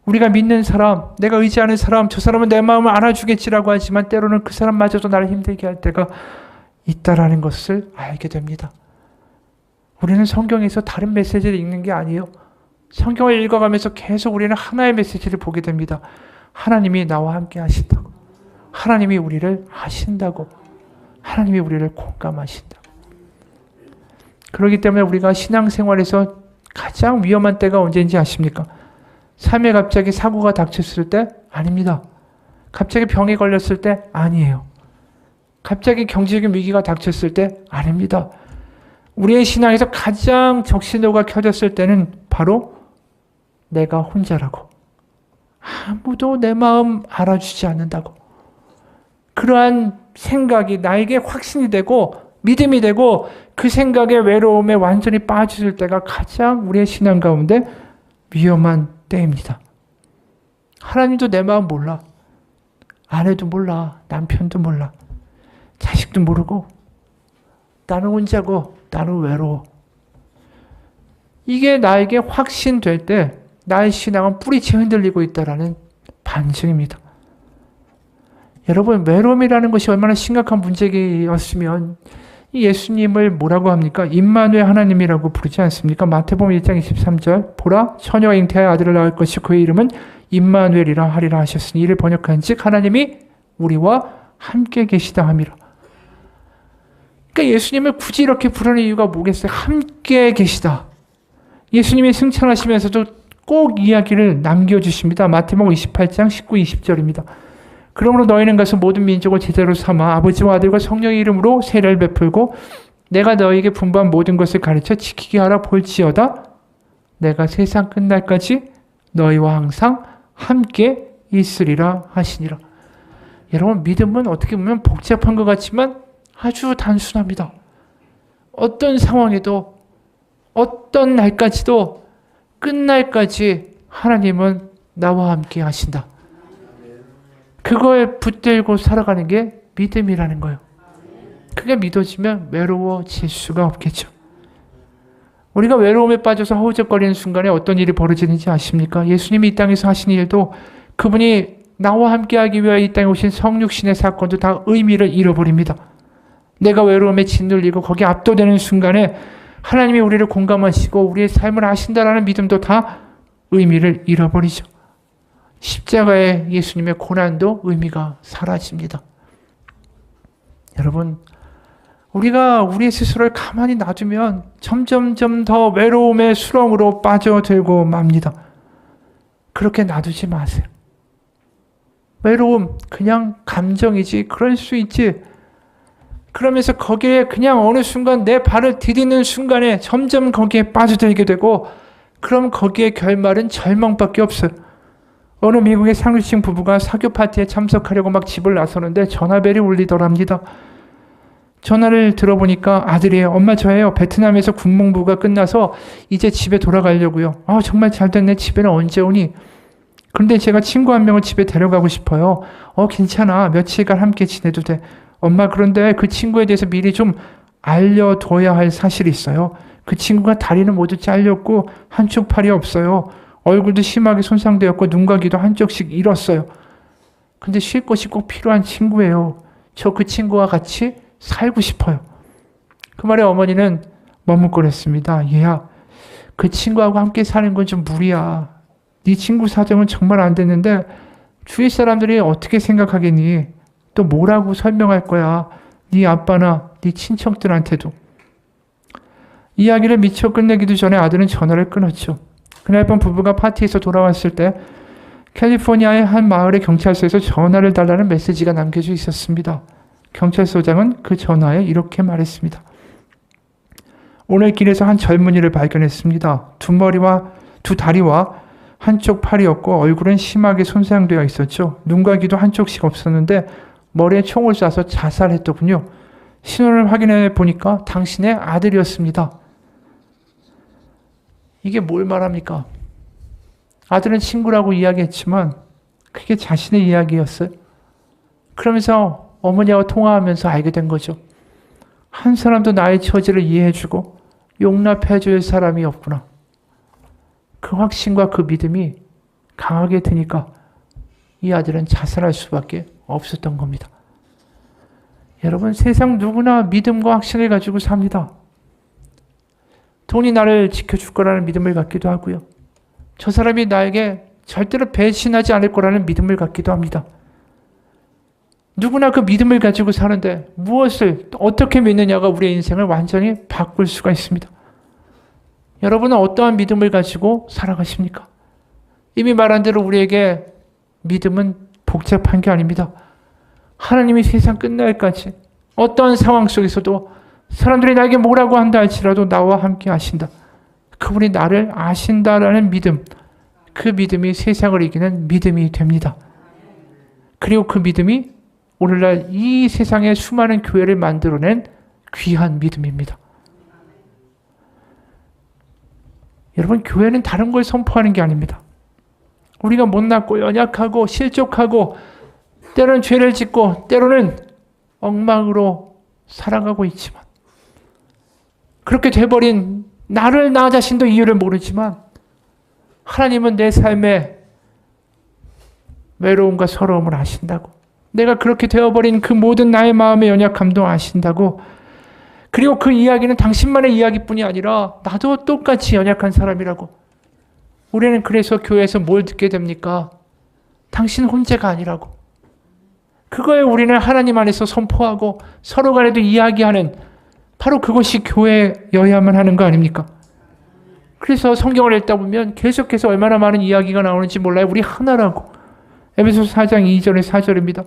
S1: 우리가 믿는 사람, 내가 의지하는 사람, 저 사람은 내 마음을 알아주겠지라고 하지만 때로는 그 사람마저도 나를 힘들게 할 때가 있다라는 것을 알게 됩니다. 우리는 성경에서 다른 메시지를 읽는 게 아니에요. 성경을 읽어가면서 계속 우리는 하나의 메시지를 보게 됩니다. 하나님이 나와 함께 하신다고. 하나님이 우리를 아신다고. 하나님이 우리를 공감하신다고. 그렇기 때문에 우리가 신앙생활에서 가장 위험한 때가 언제인지 아십니까? 삶에 갑자기 사고가 닥쳤을 때? 아닙니다. 갑자기 병에 걸렸을 때? 아니에요. 갑자기 경제적인 위기가 닥쳤을 때? 아닙니다. 우리의 신앙에서 가장 적신호가 켜졌을 때는 바로 내가 혼자라고, 아무도 내 마음 알아주지 않는다고. 그러한 생각이 나에게 확신이 되고 믿음이 되고 그 생각의 외로움에 완전히 빠질 때가 가장 우리의 신앙 가운데 위험한 때입니다. 하나님도 내 마음 몰라. 아내도 몰라. 남편도 몰라. 자식도 모르고 나는 혼자고 나는 외로워. 이게 나에게 확신될 때 나의 신앙은 뿌리채 흔들리고 있다는 반증입니다. 여러분, 외로움이라는 것이 얼마나 심각한 문제였으면 예수님을 뭐라고 합니까? 임마누엘 하나님이라고 부르지 않습니까? 마태복음 1장 23절 보라 처녀가 잉태하여 아들을 낳을 것이 그의 이름은 임마누엘이라 하리라 하셨으니 이를 번역한즉 하나님이 우리와 함께 계시다 함이라. 그러니까 예수님을 굳이 이렇게 부르는 이유가 뭐겠어요? 함께 계시다. 예수님이 승천하시면서도 꼭 이야기를 남겨주십니다. 마태복음 28장 19, 20절입니다. 그러므로 너희는 가서 모든 민족을 제자로 삼아 아버지와 아들과 성령의 이름으로 세례를 베풀고 내가 너희에게 분부한 모든 것을 가르쳐 지키게 하라 볼지어다 내가 세상 끝날까지 너희와 항상 함께 있으리라 하시니라. 여러분, 믿음은 어떻게 보면 복잡한 것 같지만 아주 단순합니다. 어떤 상황에도 어떤 날까지도 끝날까지 하나님은 나와 함께 하신다. 그걸 붙들고 살아가는 게 믿음이라는 거예요. 그게 믿어지면 외로워질 수가 없겠죠. 우리가 외로움에 빠져서 허우적거리는 순간에 어떤 일이 벌어지는지 아십니까? 예수님이 이 땅에서 하신 일도 그분이 나와 함께하기 위하여 이 땅에 오신 성육신의 사건도 다 의미를 잃어버립니다. 내가 외로움에 짓눌리고 거기에 압도되는 순간에 하나님이 우리를 공감하시고 우리의 삶을 아신다라는 믿음도 다 의미를 잃어버리죠. 십자가의 예수님의 고난도 의미가 사라집니다. 여러분, 우리가 우리 스스로를 가만히 놔두면 점점점 더 외로움의 수렁으로 빠져들고 맙니다. 그렇게 놔두지 마세요. 외로움, 그냥 감정이지, 그럴 수 있지. 그러면서 거기에 그냥 어느 순간 내 발을 디디는 순간에 점점 거기에 빠져들게 되고 그럼 거기에 결말은 절망밖에 없어요. 어느 미국의 상류층 부부가 사교 파티에 참석하려고 막 집을 나서는데 전화벨이 울리더랍니다. 전화를 들어보니까 아들이 엄마 저예요. 베트남에서 군복무가 끝나서 이제 집에 돌아가려고요. 정말 잘됐네. 집에는 언제 오니? 그런데 제가 친구 한 명을 집에 데려가고 싶어요. 괜찮아. 며칠간 함께 지내도 돼. 엄마 그런데 그 친구에 대해서 미리 좀 알려둬야 할 사실이 있어요. 그 친구가 다리는 모두 잘렸고 한쪽 팔이 없어요. 얼굴도 심하게 손상되었고 눈과 귀도 한쪽씩 잃었어요. 근데 쉴 곳이 꼭 필요한 친구예요. 저 그 친구와 같이 살고 싶어요. 그 말에 어머니는 머뭇거렸습니다. 얘야, 그 친구하고 함께 사는 건 좀 무리야. 네 친구 사정은 정말 안 됐는데 주위 사람들이 어떻게 생각하겠니? 또 뭐라고 설명할 거야? 네 아빠나 네 친척들한테도. 이야기를 미처 끝내기도 전에 아들은 전화를 끊었죠. 그날 밤 부부가 파티에서 돌아왔을 때 캘리포니아의 한 마을의 경찰서에서 전화를 달라는 메시지가 남겨져 있었습니다. 경찰서장은 그 전화에 이렇게 말했습니다. 오늘 길에서 한 젊은이를 발견했습니다. 두 다리와 한쪽 팔이었고 얼굴은 심하게 손상되어 있었죠. 눈과 귀도 한쪽씩 없었는데 머리에 총을 쏴서 자살했더군요. 신원을 확인해 보니까 당신의 아들이었습니다. 이게 뭘 말합니까? 아들은 친구라고 이야기했지만 그게 자신의 이야기였어요. 그러면서 어머니하고 통화하면서 알게 된 거죠. 한 사람도 나의 처지를 이해해주고 용납해줄 사람이 없구나. 그 확신과 그 믿음이 강하게 드니까 이 아들은 자살할 수밖에 없었던 겁니다. 여러분, 세상 누구나 믿음과 확신을 가지고 삽니다. 돈이 나를 지켜줄 거라는 믿음을 갖기도 하고요. 저 사람이 나에게 절대로 배신하지 않을 거라는 믿음을 갖기도 합니다. 누구나 그 믿음을 가지고 사는데 무엇을 어떻게 믿느냐가 우리의 인생을 완전히 바꿀 수가 있습니다. 여러분은 어떠한 믿음을 가지고 살아가십니까? 이미 말한 대로 우리에게 믿음은 복잡한 게 아닙니다. 하나님이 세상 끝날까지 어떠한 상황 속에서도 사람들이 나에게 뭐라고 한다 할지라도 나와 함께 하신다. 그분이 나를 아신다라는 믿음, 그 믿음이 세상을 이기는 믿음이 됩니다. 그리고 그 믿음이 오늘날 이 세상의 수많은 교회를 만들어낸 귀한 믿음입니다. 여러분, 교회는 다른 걸 선포하는 게 아닙니다. 우리가 못났고 연약하고 실족하고 때로는 죄를 짓고 때로는 엉망으로 살아가고 있지만, 그렇게 돼버린 나를, 나 자신도 이유를 모르지만 하나님은 내 삶의 외로움과 서러움을 아신다고, 내가 그렇게 되어버린 그 모든 나의 마음의 연약함도 아신다고, 그리고 그 이야기는 당신만의 이야기뿐이 아니라 나도 똑같이 연약한 사람이라고. 우리는 그래서 교회에서 뭘 듣게 됩니까? 당신 혼자가 아니라고. 그거에 우리는 하나님 안에서 선포하고 서로 간에도 이야기하는, 바로 그것이 교회여야만 하는 거 아닙니까? 그래서 성경을 읽다 보면 계속해서 얼마나 많은 이야기가 나오는지 몰라요. 우리 하나라고. 에베소서 4장 2절에 4절입니다.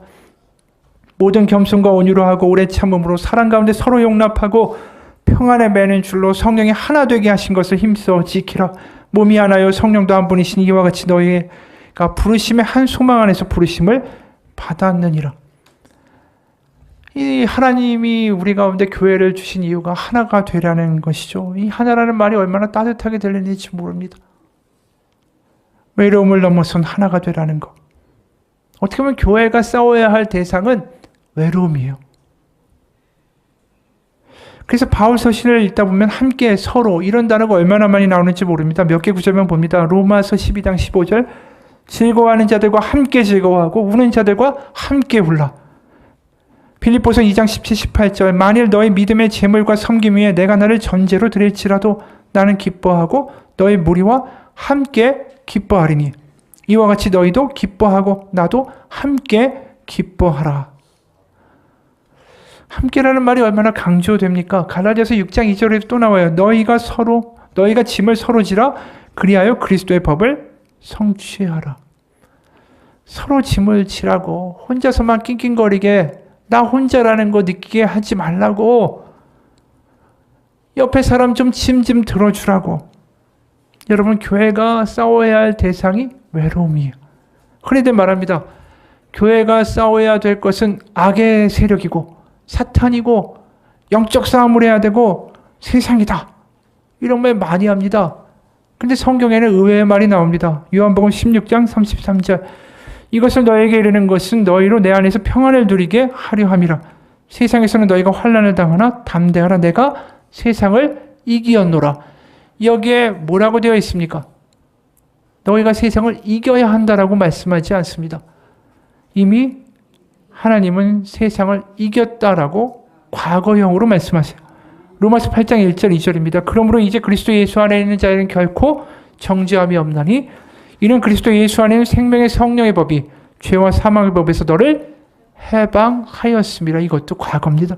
S1: 모든 겸손과 온유로 하고 오래 참음으로 사랑 가운데 서로 용납하고 평안에 매는 줄로 성령이 하나 되게 하신 것을 힘써 지키라. 몸이 하나요 성령도 한 분이신 이와 같이 너희가 부르심의 한 소망 안에서 부르심을 받았느니라. 이 하나님이 우리 가운데 교회를 주신 이유가 하나가 되라는 것이죠. 이 하나라는 말이 얼마나 따뜻하게 들리는지 모릅니다. 외로움을 넘어선 하나가 되라는 것. 어떻게 보면 교회가 싸워야 할 대상은 외로움이에요. 그래서 바울 서신을 읽다 보면 함께, 서로, 이런 단어가 얼마나 많이 나오는지 모릅니다. 몇 개 구절만 봅니다. 로마서 12장 15절, 즐거워하는 자들과 함께 즐거워하고 우는 자들과 함께 울라. 빌립보서 2장 17, 18절, 만일 너희 믿음의 재물과 섬김 위에 내가 나를 전제로 드릴지라도 나는 기뻐하고 너희 무리와 함께 기뻐하리니 이와 같이 너희도 기뻐하고 나도 함께 기뻐하라. 함께라는 말이 얼마나 강조됩니까? 갈라디아서 6장 2절에도 또 나와요. 너희가 짐을 서로 지라 그리하여 그리스도의 법을 성취하라. 서로 짐을 지라고, 혼자서만 낑낑거리게 나 혼자라는 거 느끼게 하지 말라고, 옆에 사람 좀 짐 좀 들어주라고. 여러분, 교회가 싸워야 할 대상이 외로움이에요. 흔히들 말합니다. 교회가 싸워야 될 것은 악의 세력이고 사탄이고 영적 싸움을 해야 되고 세상이다. 이런 말 많이 합니다. 근데 성경에는 의외의 말이 나옵니다. 요한복음 16장 33절, 이것을 너에게 이르는 것은 너희로 내 안에서 평안을 누리게 하려 함이라. 세상에서는 너희가 환난을 당하나 담대하라. 내가 세상을 이기었노라. 여기에 뭐라고 되어 있습니까? 너희가 세상을 이겨야 한다라고 말씀하지 않습니다. 이미 하나님은 세상을 이겼다라고 과거형으로 말씀하세요. 로마서 8장 1절 2절입니다. 그러므로 이제 그리스도 예수 안에 있는 자에는 결코 정죄함이 없나니 이는 그리스도 예수 안에 있는 생명의 성령의 법이 죄와 사망의 법에서 너를 해방하였습니다. 이것도 과거입니다.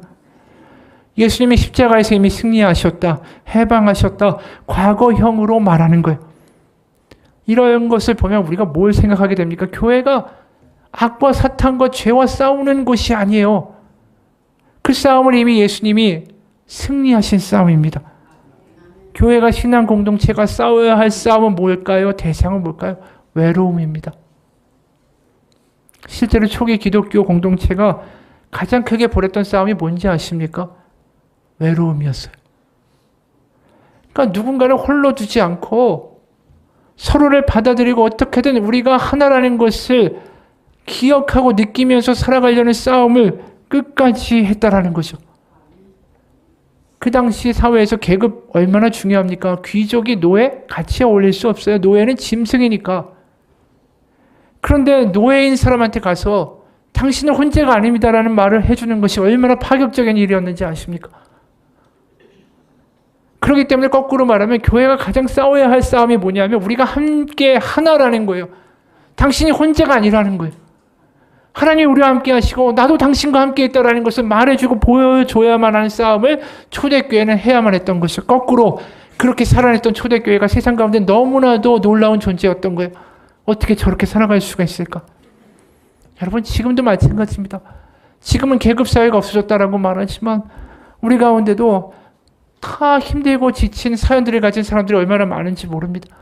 S1: 예수님이 십자가에서 이미 승리하셨다, 해방하셨다, 과거형으로 말하는 거예요. 이런 것을 보면 우리가 뭘 생각하게 됩니까? 교회가 악과 사탄과 죄와 싸우는 곳이 아니에요. 그 싸움을 이미 예수님이 승리하신 싸움입니다. 교회가, 신앙 공동체가 싸워야 할 싸움은 뭘까요? 대상은 뭘까요? 외로움입니다. 실제로 초기 기독교 공동체가 가장 크게 벌였던 싸움이 뭔지 아십니까? 외로움이었어요. 그러니까 누군가를 홀로 두지 않고 서로를 받아들이고 어떻게든 우리가 하나라는 것을 기억하고 느끼면서 살아가려는 싸움을 끝까지 했다라는 거죠. 그 당시 사회에서 계급 얼마나 중요합니까? 귀족이 노예 같이 어울릴 수 없어요. 노예는 짐승이니까. 그런데 노예인 사람한테 가서 당신은 혼자가 아닙니다라는 말을 해주는 것이 얼마나 파격적인 일이었는지 아십니까? 그렇기 때문에 거꾸로 말하면 교회가 가장 싸워야 할 싸움이 뭐냐면 우리가 함께 하나라는 거예요. 당신이 혼자가 아니라는 거예요. 하나님이 우리와 함께 하시고 나도 당신과 함께 있다라는 것을 말해주고 보여줘야만 하는 싸움을 초대교회는 해야만 했던 것이죠. 거꾸로 그렇게 살아냈던 초대교회가 세상 가운데 너무나도 놀라운 존재였던 거예요. 어떻게 저렇게 살아갈 수가 있을까? 여러분, 지금도 마찬가지입니다. 지금은 계급사회가 없어졌다라고 말하지만 우리 가운데도 다 힘들고 지친 사연들을 가진 사람들이 얼마나 많은지 모릅니다.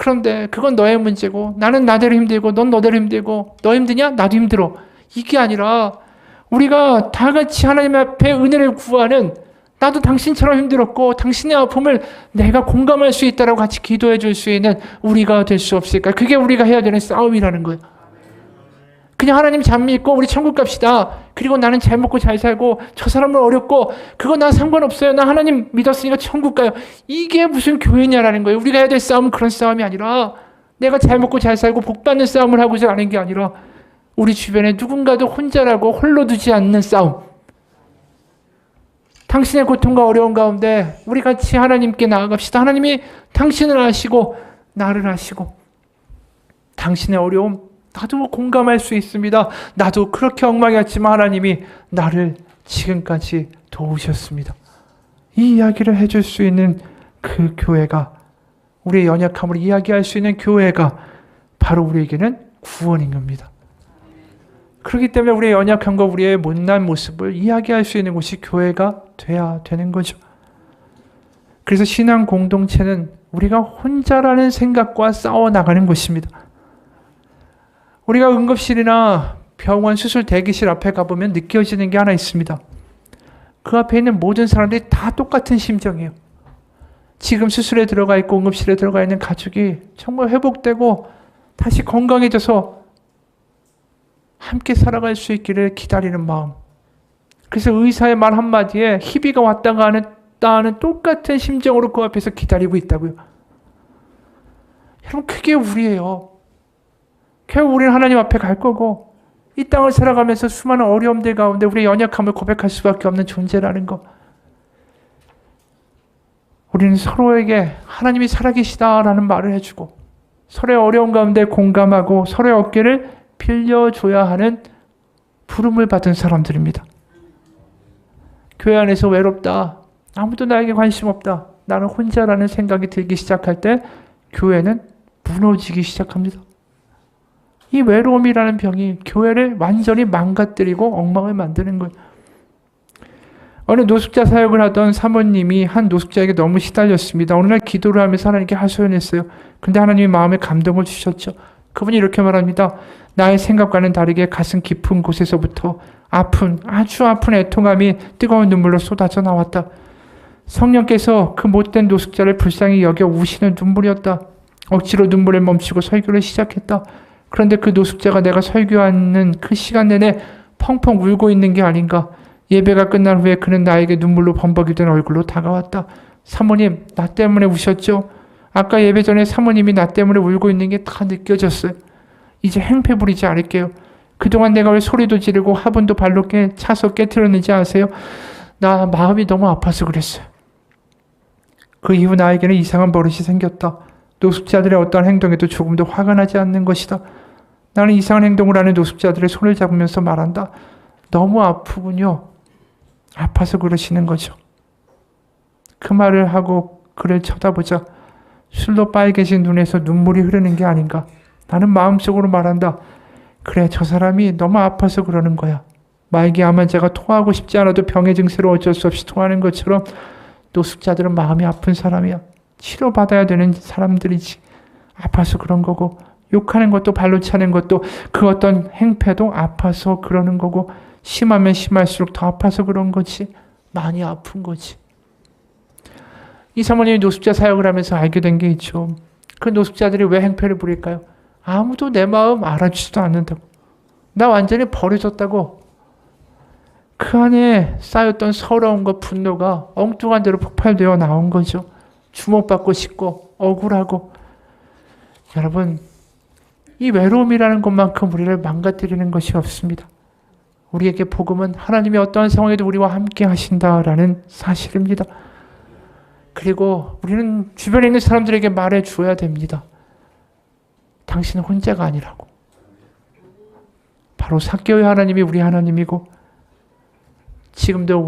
S1: 그런데 그건 너의 문제고 나는 나대로 힘들고 넌 너대로 힘들고 너 힘드냐? 나도 힘들어. 이게 아니라 우리가 다 같이 하나님 앞에 은혜를 구하는 나도 당신처럼 힘들었고 당신의 아픔을 내가 공감할 수 있다라고 같이 기도해 줄 수 있는 우리가 될 수 없을까? 그게 우리가 해야 되는 싸움이라는 거예요. 그냥 하나님 잘 믿고 우리 천국 갑시다. 그리고 나는 잘 먹고 잘 살고 저 사람은 어렵고 그거 나 상관없어요. 나 하나님 믿었으니까 천국 가요. 이게 무슨 교회냐라는 거예요. 우리가 해야 될 싸움은 그런 싸움이 아니라 내가 잘 먹고 잘 살고 복 받는 싸움을 하고자 하는 게 아니라 우리 주변에 누군가도 혼자라고 홀로 두지 않는 싸움. 당신의 고통과 어려운 가운데 우리 같이 하나님께 나아갑시다. 하나님이 당신을 아시고 나를 아시고 당신의 어려움 나도 공감할 수 있습니다. 나도 그렇게 엉망이었지만 하나님이 나를 지금까지 도우셨습니다. 이 이야기를 해줄 수 있는 그 교회가 우리의 연약함을 이야기할 수 있는 교회가 바로 우리에게는 구원인 겁니다. 그렇기 때문에 우리의 연약함과 우리의 못난 모습을 이야기할 수 있는 곳이 교회가 돼야 되는 거죠. 그래서 신앙 공동체는 우리가 혼자라는 생각과 싸워나가는 것입니다. 우리가 응급실이나 병원 수술 대기실 앞에 가보면 느껴지는 게 하나 있습니다. 그 앞에 있는 모든 사람들이 다 똑같은 심정이에요. 지금 수술에 들어가 있고 응급실에 들어가 있는 가족이 정말 회복되고 다시 건강해져서 함께 살아갈 수 있기를 기다리는 마음. 그래서 의사의 말 한마디에 희비가 왔다가 하는 똑같은 심정으로 그 앞에서 기다리고 있다고요. 여러분 그게 우리예요. 결국 우리는 하나님 앞에 갈 거고 이 땅을 살아가면서 수많은 어려움들 가운데 우리의 연약함을 고백할 수밖에 없는 존재라는 거. 우리는 서로에게 하나님이 살아계시다라는 말을 해주고 서로의 어려움 가운데 공감하고 서로의 어깨를 빌려줘야 하는 부름을 받은 사람들입니다. 교회 안에서 외롭다. 아무도 나에게 관심 없다. 나는 혼자라는 생각이 들기 시작할 때 교회는 무너지기 시작합니다. 이 외로움이라는 병이 교회를 완전히 망가뜨리고 엉망을 만드는 거예요. 어느 노숙자 사역을 하던 사모님이 한 노숙자에게 너무 시달렸습니다. 어느 날 기도를 하면서 하나님께 하소연했어요. 근데 하나님이 마음에 감동을 주셨죠. 그분이 이렇게 말합니다. 나의 생각과는 다르게 가슴 깊은 곳에서부터 아주 아픈 애통함이 뜨거운 눈물로 쏟아져 나왔다. 성령께서 그 못된 노숙자를 불쌍히 여겨 우시는 눈물이었다. 억지로 눈물을 멈추고 설교를 시작했다. 그런데 그 노숙자가 내가 설교하는 그 시간 내내 펑펑 울고 있는 게 아닌가. 예배가 끝난 후에 그는 나에게 눈물로 범벅이 된 얼굴로 다가왔다. 사모님, 나 때문에 우셨죠? 아까 예배 전에 사모님이 나 때문에 울고 있는 게 다 느껴졌어요. 이제 행패 부리지 않을게요. 그동안 내가 왜 소리도 지르고 화분도 발로 차서 깨트렸는지 아세요? 나 마음이 너무 아파서 그랬어요. 그 이후 나에게는 이상한 버릇이 생겼다. 노숙자들의 어떠한 행동에도 조금도 화가 나지 않는 것이다. 나는 이상한 행동을 하는 노숙자들의 손을 잡으면서 말한다. 너무 아프군요. 아파서 그러시는 거죠. 그 말을 하고 그를 쳐다보자 술로 빨개진 눈에서 눈물이 흐르는 게 아닌가. 나는 마음속으로 말한다. 그래, 저 사람이 너무 아파서 그러는 거야. 말기암 환자가 토하고 싶지 않아도 병의 증세로 어쩔 수 없이 토하는 것처럼 노숙자들은 마음이 아픈 사람이야. 치료받아야 되는 사람들이지. 아파서 그런 거고 욕하는 것도 발로 차는 것도 그 어떤 행패도 아파서 그러는 거고 심하면 심할수록 더 아파서 그런 거지. 많이 아픈 거지. 이 사모님이 노숙자 사역을 하면서 알게 된 게 있죠. 그 노숙자들이 왜 행패를 부릴까요? 아무도 내 마음 알아주지도 않는다고. 나 완전히 버려졌다고. 그 안에 쌓였던 서러움과 분노가 엉뚱한 대로 폭발되어 나온 거죠. 주목받고 싶고 억울하고. 여러분, 이 외로움이라는 것만큼 우리를 망가뜨리는 것이 없습니다. 우리에게 복음은 하나님이 어떠한 상황에도 우리와 함께 하신다라는 사실입니다. 그리고 우리는 주변에 있는 사람들에게 말해 주어야 됩니다. 당신은 혼자가 아니라고. 바로 삭개오의 하나님이 우리 하나님이고 지금도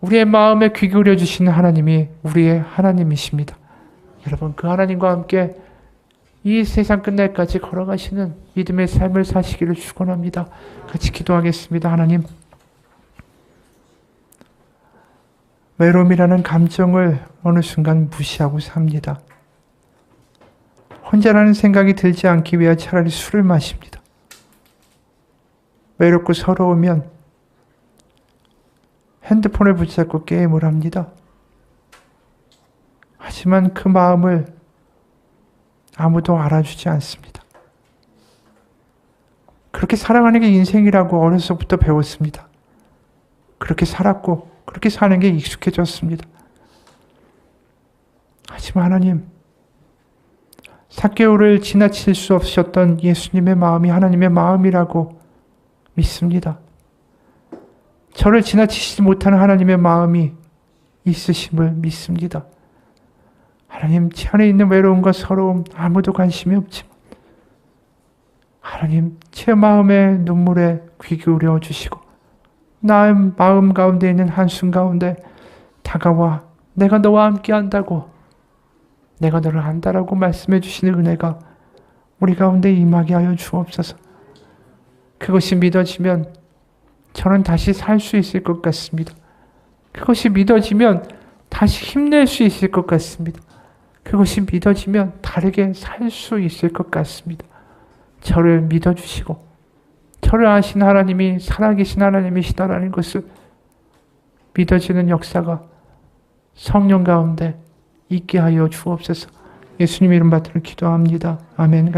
S1: 우리의 마음에 귀 기울여 주시는 하나님이 우리의 하나님이십니다. 여러분, 그 하나님과 함께 이 세상 끝날까지 걸어가시는 믿음의 삶을 사시기를 축원합니다. 같이 기도하겠습니다. 하나님, 외로움이라는 감정을 어느 순간 무시하고 삽니다. 혼자라는 생각이 들지 않기 위해 차라리 술을 마십니다. 외롭고 서러우면 핸드폰을 붙잡고 게임을 합니다. 하지만 그 마음을 아무도 알아주지 않습니다. 그렇게 살아가는 게 인생이라고 어려서부터 배웠습니다. 그렇게 살았고 그렇게 사는 게 익숙해졌습니다. 하지만 하나님, 삭개오를 지나칠 수 없으셨던 예수님의 마음이 하나님의 마음이라고 믿습니다. 저를 지나치지 못하는 하나님의 마음이 있으심을 믿습니다. 하나님, 제 안에 있는 외로움과 서러움 아무도 관심이 없지만 하나님, 제 마음의 눈물에 귀 기울여 주시고 나의 마음 가운데 있는 한숨 가운데 다가와 내가 너와 함께 한다고, 내가 너를 안다라고 말씀해 주시는 은혜가 우리 가운데 임하게 하여 주옵소서. 그것이 믿어지면 저는 다시 살 수 있을 것 같습니다. 그것이 믿어지면 다시 힘낼 수 있을 것 같습니다. 그것이 믿어지면 다르게 살 수 있을 것 같습니다. 저를 믿어주시고 저를 아신 하나님이 살아계신 하나님이시다라는 것을 믿어지는 역사가 성령 가운데 있게 하여 주옵소서. 예수님 이름 받들어 기도합니다. 아멘.